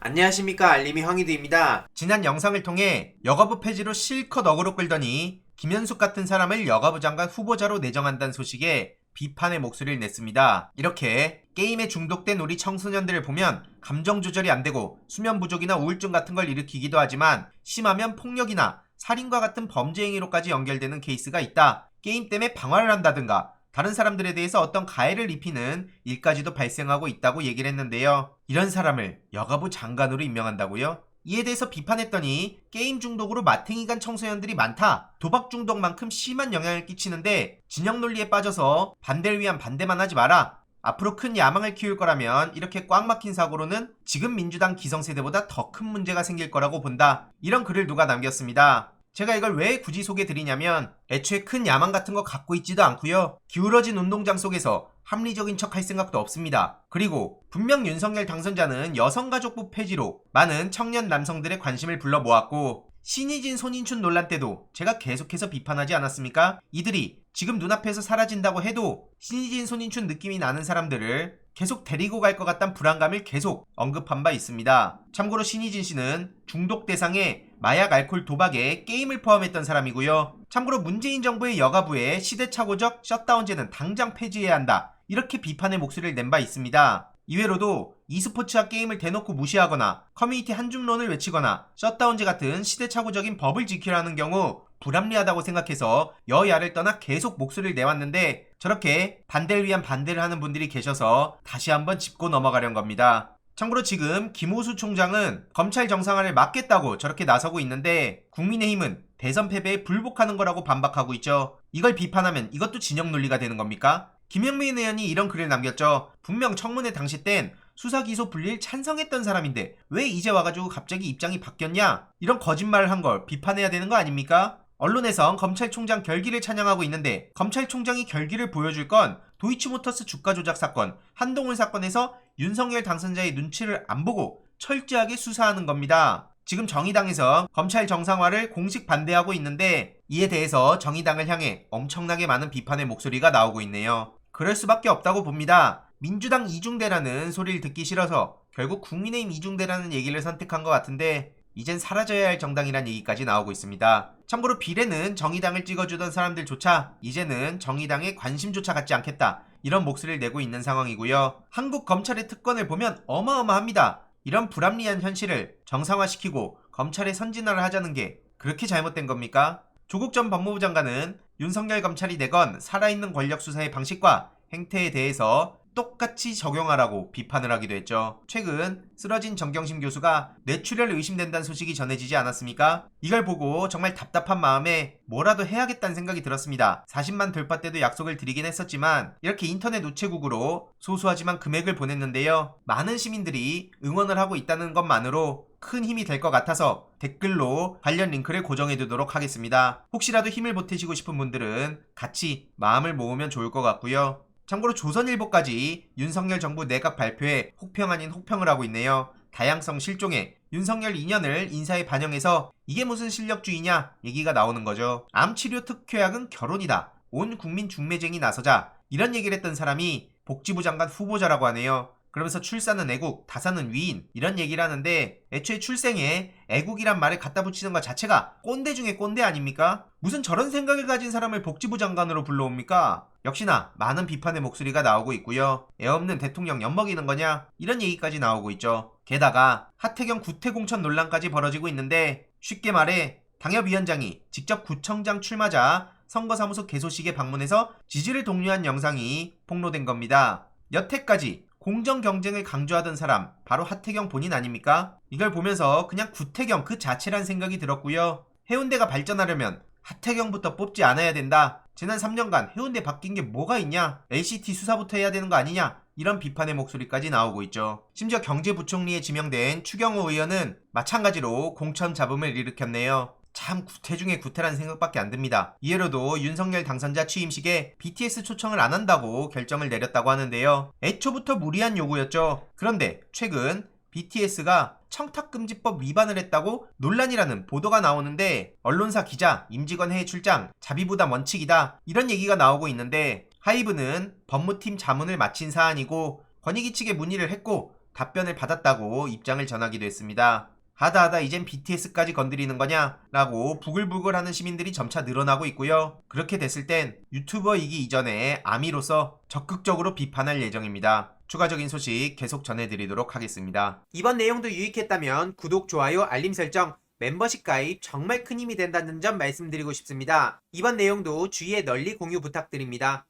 안녕하십니까, 알림이 황희두입니다. 지난 영상을 통해 여가부 폐지로 실컷 어그로 끌더니 김현숙 같은 사람을 여가부 장관 후보자로 내정한다는 소식에 비판의 목소리를 냈습니다. 이렇게 게임에 중독된 우리 청소년들을 보면 감정 조절이 안 되고 수면 부족이나 우울증 같은 걸 일으키기도 하지만 심하면 폭력이나 살인과 같은 범죄 행위로까지 연결되는 케이스가 있다. 게임 때문에 방화를 한다든가 다른 사람들에 대해서 어떤 가해를 입히는 일까지도 발생하고 있다고 얘기를 했는데요. 이런 사람을 여가부 장관으로 임명한다고요? 이에 대해서 비판했더니 게임 중독으로 마탱이 간 청소년들이 많다. 도박 중독만큼 심한 영향을 끼치는데 진영 논리에 빠져서 반대를 위한 반대만 하지 마라. 앞으로 큰 야망을 키울 거라면 이렇게 꽉 막힌 사고로는 지금 민주당 기성세대보다 더 큰 문제가 생길 거라고 본다. 이런 글을 누가 남겼습니다. 제가 이걸 왜 굳이 소개드리냐면 애초에 큰 야망 같은 거 갖고 있지도 않고요. 기울어진 운동장 속에서 합리적인 척 할 생각도 없습니다. 그리고 분명 윤석열 당선자는 여성가족부 폐지로 많은 청년 남성들의 관심을 불러 모았고 신의진 손인춘 논란 때도 제가 계속해서 비판하지 않았습니까? 이들이 지금 눈앞에서 사라진다고 해도 신의진 손인춘 느낌이 나는 사람들을 계속 데리고 갈 것 같다는 불안감을 계속 언급한 바 있습니다. 참고로 신의진 씨는 중독 대상에 마약, 알코올, 도박에 게임을 포함했던 사람이고요. 참고로 문재인 정부의 여가부의 시대착오적 셧다운제는 당장 폐지해야 한다. 이렇게 비판의 목소리를 낸 바 있습니다. 이외로도 e스포츠와 게임을 대놓고 무시하거나 커뮤니티 한줌론을 외치거나 셧다운제 같은 시대착오적인 법을 지키라는 경우 불합리하다고 생각해서 여야를 떠나 계속 목소리를 내왔는데 저렇게 반대를 위한 반대를 하는 분들이 계셔서 다시 한번 짚고 넘어가려는 겁니다. 참고로 지금 김호수 총장은 검찰 정상화를 막겠다고 저렇게 나서고 있는데 국민의힘은 대선 패배에 불복하는 거라고 반박하고 있죠. 이걸 비판하면 이것도 진영 논리가 되는 겁니까? 김영민 의원이 이런 글을 남겼죠. 분명 청문회 당시 땐 수사기소 분리를 찬성했던 사람인데 왜 이제 와가지고 갑자기 입장이 바뀌었냐? 이런 거짓말을 한 걸 비판해야 되는 거 아닙니까? 언론에선 검찰총장 결기를 찬양하고 있는데 검찰총장이 결기를 보여줄 건 도이치모터스 주가 조작 사건, 한동훈 사건에서 윤석열 당선자의 눈치를 안 보고 철저하게 수사하는 겁니다. 지금 정의당에서 검찰 정상화를 공식 반대하고 있는데 이에 대해서 정의당을 향해 엄청나게 많은 비판의 목소리가 나오고 있네요. 그럴 수밖에 없다고 봅니다. 민주당 이중대라는 소리를 듣기 싫어서 결국 국민의힘 이중대라는 얘기를 선택한 것 같은데 이젠 사라져야 할 정당이란 얘기까지 나오고 있습니다. 참고로 비례는 정의당을 찍어주던 사람들조차 이제는 정의당에 관심조차 갖지 않겠다. 이런 목소리를 내고 있는 상황이고요. 한국 검찰의 특권을 보면 어마어마합니다. 이런 불합리한 현실을 정상화시키고 검찰의 선진화를 하자는 게 그렇게 잘못된 겁니까? 조국 전 법무부 장관은 윤석열 검찰이 내건 살아있는 권력 수사의 방식과 행태에 대해서 똑같이 적용하라고 비판을 하기도 했죠. 최근 쓰러진 정경심 교수가 뇌출혈 의심된다는 소식이 전해지지 않았습니까? 이걸 보고 정말 답답한 마음에 뭐라도 해야겠다는 생각이 들었습니다. 40만 돌파 때도 약속을 드리긴 했었지만 이렇게 인터넷 우체국으로 소소하지만 금액을 보냈는데요. 많은 시민들이 응원을 하고 있다는 것만으로 큰 힘이 될 것 같아서 댓글로 관련 링크를 고정해 두도록 하겠습니다. 혹시라도 힘을 보태시고 싶은 분들은 같이 마음을 모으면 좋을 것 같고요. 참고로 조선일보까지 윤석열 정부 내각 발표에 혹평 아닌 혹평을 하고 있네요. 다양성 실종에 윤석열 2년을 인사에 반영해서 이게 무슨 실력주의냐 얘기가 나오는 거죠. 암치료 특효약은 결혼이다. 온 국민 중매쟁이 나서자 이런 얘기를 했던 사람이 복지부 장관 후보자라고 하네요. 그러면서 출산은 애국, 다산은 위인 이런 얘기를 하는데 애초에 출생에 애국이란 말을 갖다 붙이는 것 자체가 꼰대 중에 꼰대 아닙니까? 무슨 저런 생각을 가진 사람을 복지부 장관으로 불러옵니까? 역시나 많은 비판의 목소리가 나오고 있고요. 애 없는 대통령 엿먹이는 거냐? 이런 얘기까지 나오고 있죠. 게다가 하태경 구태공천 논란까지 벌어지고 있는데 쉽게 말해 당협위원장이 직접 구청장 출마자 선거사무소 개소식에 방문해서 지지를 독려한 영상이 폭로된 겁니다. 여태까지 공정 경쟁을 강조하던 사람 바로 하태경 본인 아닙니까? 이걸 보면서 그냥 구태경 그 자체란 생각이 들었고요. 해운대가 발전하려면 하태경부터 뽑지 않아야 된다. 지난 3년간 해운대 바뀐 게 뭐가 있냐? LCT 수사부터 해야 되는 거 아니냐? 이런 비판의 목소리까지 나오고 있죠. 심지어 경제부총리에 지명된 추경호 의원은 마찬가지로 공천 잡음을 일으켰네요. 참 구태 중에 구태라는 생각밖에 안 듭니다. 이해로도 윤석열 당선자 취임식에 BTS 초청을 안 한다고 결정을 내렸다고 하는데요. 애초부터 무리한 요구였죠. 그런데 최근 BTS가 청탁금지법 위반을 했다고 논란이라는 보도가 나오는데 언론사 기자, 임직원 해외 출장, 자비부담 원칙이다 이런 얘기가 나오고 있는데 하이브는 법무팀 자문을 마친 사안이고 권익위 측에 문의를 했고 답변을 받았다고 입장을 전하기도 했습니다. 하다하다 이젠 BTS까지 건드리는 거냐? 라고 부글부글하는 시민들이 점차 늘어나고 있고요. 그렇게 됐을 땐 유튜버이기 이전에 아미로서 적극적으로 비판할 예정입니다. 추가적인 소식 계속 전해드리도록 하겠습니다. 이번 내용도 유익했다면 구독, 좋아요, 알림 설정, 멤버십 가입 정말 큰 힘이 된다는 점 말씀드리고 싶습니다. 이번 내용도 주위에 널리 공유 부탁드립니다.